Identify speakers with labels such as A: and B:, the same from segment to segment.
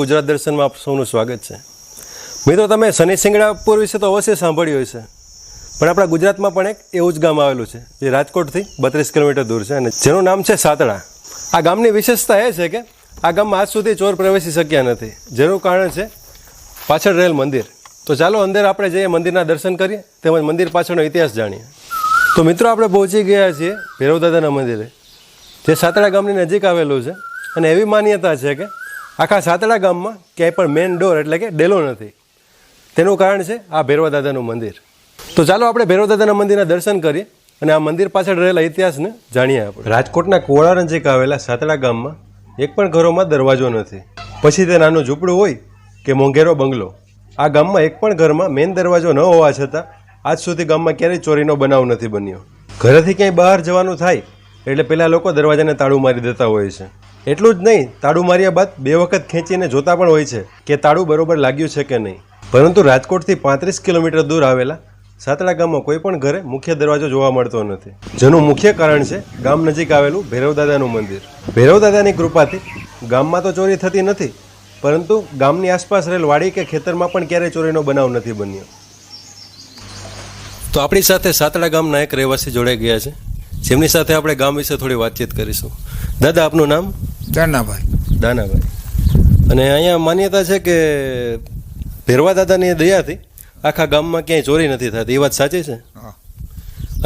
A: ગુજરાત દર્શનમાં આપ સૌનું સ્વાગત છે। મિત્રો, તમે શનિ શિંગણાપુર વિશે તો અવશ્ય સાંભળ્યું હશે, પણ આપણા ગુજરાતમાં પણ એક એવું જ ગામ આવેલું છે જે રાજકોટથી 32 કિલોમીટર દૂર છે અને જેનું નામ છે સાતડા। આ ગામની વિશેષતા એ છે કે આ ગામમાં આજ સુધી ચોર પ્રવેશી શક્યા નથી, જેનું કારણ છે પાછળ રહેલ મંદિર। તો ચાલો અંદર આપણે જઈએ, મંદિરના દર્શન કરીએ, તેમજ મંદિર પાછળનો ઇતિહાસ જાણીએ। તો મિત્રો, આપણે પહોંચી ગયા છીએ ભૈરવદાદાના મંદિરે, જે સાતડા ગામની નજીક આવેલું છે અને એવી માન્યતા છે કે આખા સાતડા ગામમાં ક્યાંય પણ મેન ડોર એટલે કે ડેલો નથી। તેનું કારણ છે આ ભૈરવદાદાનું મંદિર। તો ચાલો આપણે ભૈરવદાદાના મંદિરના દર્શન કરીએ અને આ મંદિર પાછળ રહેલા ઇતિહાસને જાણીએ આપણે। રાજકોટના કોળા નજીક આવેલા સાતડા ગામમાં એક પણ ઘરોમાં દરવાજો નથી, પછી તે નાનું ઝૂંપડું હોય કે મોંઘેરો બંગલો, આ ગામમાં એક પણ ઘરમાં મેન દરવાજો ન હોવા છતાં આજ સુધી ગામમાં ક્યારેય ચોરીનો બનાવ નથી બન્યો। ઘરેથી ક્યાંય બહાર જવાનું થાય એટલે પહેલાં લોકો દરવાજાને તાળું મારી દેતા હોય છે। એટલું જ નહીં, તાળું માર્યા બાદ 2 વખત ખેંચીને જોતા પણ હોય છે કે તાળું બરોબર લાગ્યું છે કે નહીં। પરંતુ રાજકોટથી 35 કિલોમીટર દૂર આવેલા સાતડા ગામમાં કોઈ પણ ઘરે મુખ્ય દરવાજો જોવા મળતો નથી, જેનું મુખ્ય કારણ છે ગામ નજીક આવેલું ભૈરવદાદાનું મંદિર। ભૈરવદાદાની કૃપાથી ગામમાં તો ચોરી થતી નથી, પરંતુ ગામની આસપાસ રહેલ વાડી કે ખેતરમાં પણ ક્યારેય ચોરીનો બનાવ નથી બન્યો। તો આપણી સાથે સાતડા ગામના એક રહેવાસી જોડાઈ ગયા છે, જેમની સાથે આપણે ગામ વિશે થોડી વાતચીત કરીશું। દાદા, આપનું નામ? દાનાભાઈ। અને અહીંયા માન્યતા છે કે ભૈરવા દાદાની દયાથી આખા ગામમાં ક્યાંય ચોરી નથી થતી, એ વાત સાચી છે?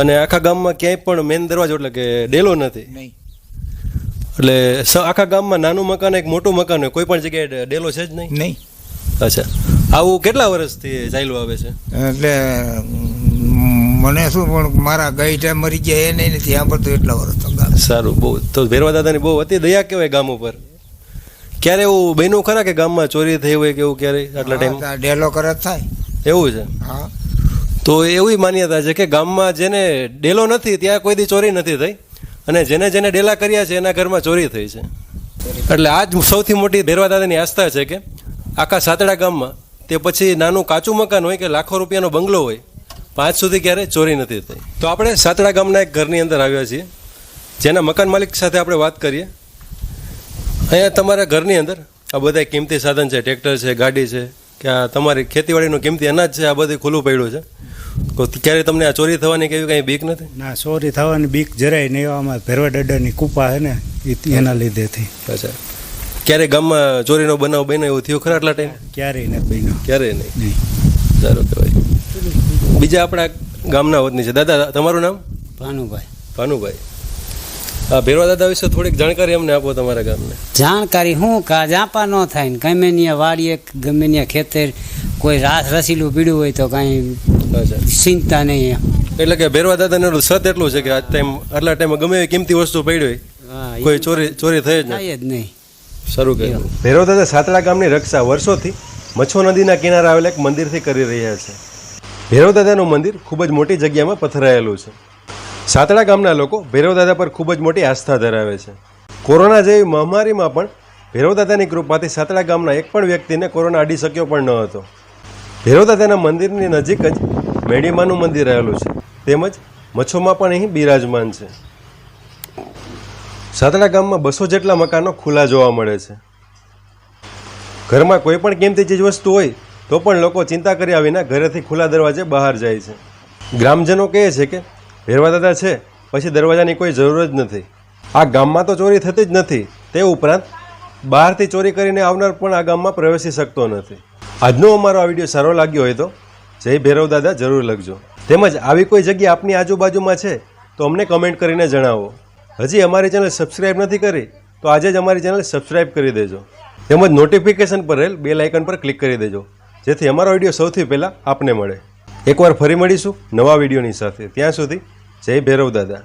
A: અને આખા ગામમાં ક્યાંય પણ મેન દરવાજો એટલે કે ડેલો નથી? એટલે આખા ગામમાં નાનું મકાન એક મોટું મકાન હોય, કોઈ પણ જગ્યાએ ડેલો છે જ નહીં? અચ્છા, આવું કેટલા વર્ષથી ચાલ્યું આવે છે?
B: એટલે મને શું, પણ મારા ગઈ ટાઈમ મરી ગયા એ નહીં નથી સાંભળતું એટલા વર્ષ તો ગામ.
A: સારું, બહુ તો ભૈરવા દાદાની બહુ અતિ દયા કહેવાય ગામ ઉપર। ક્યારે એવું બન્યું ખરા કે ગામમાં ચોરી થઈ હોય કે એવું ક્યારેય આટલા ટાઈમ?
B: ડેલો કરે થાય
A: એવું છે? હા। તો એવી માન્યતા છે કે ગામમાં જેને ડેલો નથી ત્યાં કોઈ દી ચોરી નથી થઈ, અને જેને જેને ડેલા કર્યા છે એના ઘરમાં ચોરી થઈ છે। એટલે આ જ સૌથી મોટી ભૈરવા દાદાની આસ્થા છે કે આખા સાતડા ગામમાં તે પછી નાનું કાચું મકાન હોય કે લાખો રૂપિયાનો બંગલો હોય, આજ સુધી ક્યારેય ચોરી નથી થઈ। તો આપણે સાતડા ગામના એક ઘરની અંદર આવ્યા છીએ, જેના મકાન માલિક સાથે આપણે વાત કરીએ। અહીંયા તમારા ઘરની અંદર આ બધા કિંમતી સાધન છે, ટ્રેક્ટર છે, ગાડી છે, કે આ તમારી ખેતીવાડીનું કિંમતી અનાજ છે, આ બધું ખુલ્લું પડ્યું છે, તો ક્યારે તમને આ ચોરી થવાની કેવી કંઈ બીક નથી?
C: ના, ચોરી થવાની બીક જરાય નહીં। આમાં ભૈરવા દાદાની કૃપા છે ને એના લીધેથી।
A: અચ્છા, ક્યારે ગામમાં ચોરીનો બનાવ બન્યો એવું થયું ખરા આટલા ટાઈમ?
C: ક્યારેય નથી બન્યો,
A: ક્યારેય નહીં? સારું કહેવાય। બીજા આપણા ગામના વતની છે, દાદા તમારું નામ? ભાનુભાઈ। હા, ભૈરવા દાદા વિશે થોડીક જાણકારી અમને આપો તમારા ગામને।
D: જાણકારી શું, કા જાપા ન થાય ને ગમે ત્યાં વાડીએ ગમે ત્યાં ખેતર કોઈ રસીલું પીડ્યું હોય તો કાંઈ ચિંતા નહીં।
A: એટલે કે ભૈરવા દાદાનું સત એટલું છે કે આ ટાઈમ આટલા ટાઈમે ગમે એવી કિંમતી વસ્તુ પડી હોય કોઈ ચોરી થઈ જ
D: નહીં।
A: સારું કે ભૈરવા દાદા સાતડા ગામની રક્ષા વર્ષોથી મચ્છો નદીના કિનારે આવેલા એક મંદિરથી કરી રહ્યા છે। ભૈરવ દાદાનું મંદિર ખૂબ જ મોટી જગ્યામાં પથરાયેલું છે। સાતડા ગામના લોકો ભૈરવ દાદા પર ખૂબ જ મોટી આસ્થા ધરાવે છે। કોરોના જેવી મહામારીમાં પણ ભૈરવ દાદાની કૃપાથી સાતડા ગામના એક પણ વ્યક્તિને કોરોના અડી શક્યો પણ ન હતો। ભૈરવ દાદાના મંદિરની નજીક જ મેડીમાનું મંદિર આવેલું છે, તેમજ મચ્છોમાં પણ અહીં બિરાજમાન છે। સાતડા ગામમાં 200 જેટલા મકાનો ખુલ્લા જોવા મળે છે। ઘરમાં કોઈ પણ કિંમતી ચીજ વસ્તુ હોય તો પણ લોકો ચિંતા કર્યા વિના ઘરેથી ખુલ્લા દરવાજે બહાર જાય છે। ગ્રામજનો કહે છે કે ભૈરવા દાદા છે પછી દરવાજાની કોઈ જરૂર જ નથી। આ ગામમાં તો ચોરી થતી જ નથી, તે ઉપરાંત બહારથી ચોરી કરીને આવનાર પણ આ ગામમાં પ્રવેશી શકતો નથી। આજનો અમારો આ વિડીયો સારો લાગ્યો હોય તો જય ભૈરવ દાદા જરૂર લખજો, તેમજ આવી કોઈ જગ્યા આપની આજુબાજુમાં છે તો અમને કમેન્ટ કરીને જણાવો। હજી અમારી ચેનલ સબસ્ક્રાઈબ નથી કરી તો આજે જ અમારી ચેનલ સબસ્ક્રાઈબ કરી દેજો, તેમજ નોટિફિકેશન પર રહેલ બેલ આઇકન પર ક્લિક કરી દેજો, જેથી અમારો વિડીયો સૌથી પહેલાં આપને મળે। એકવાર ફરી મળીશું નવા વિડીયોની સાથે, ત્યાં સુધી જય ભૈરવ દાદા।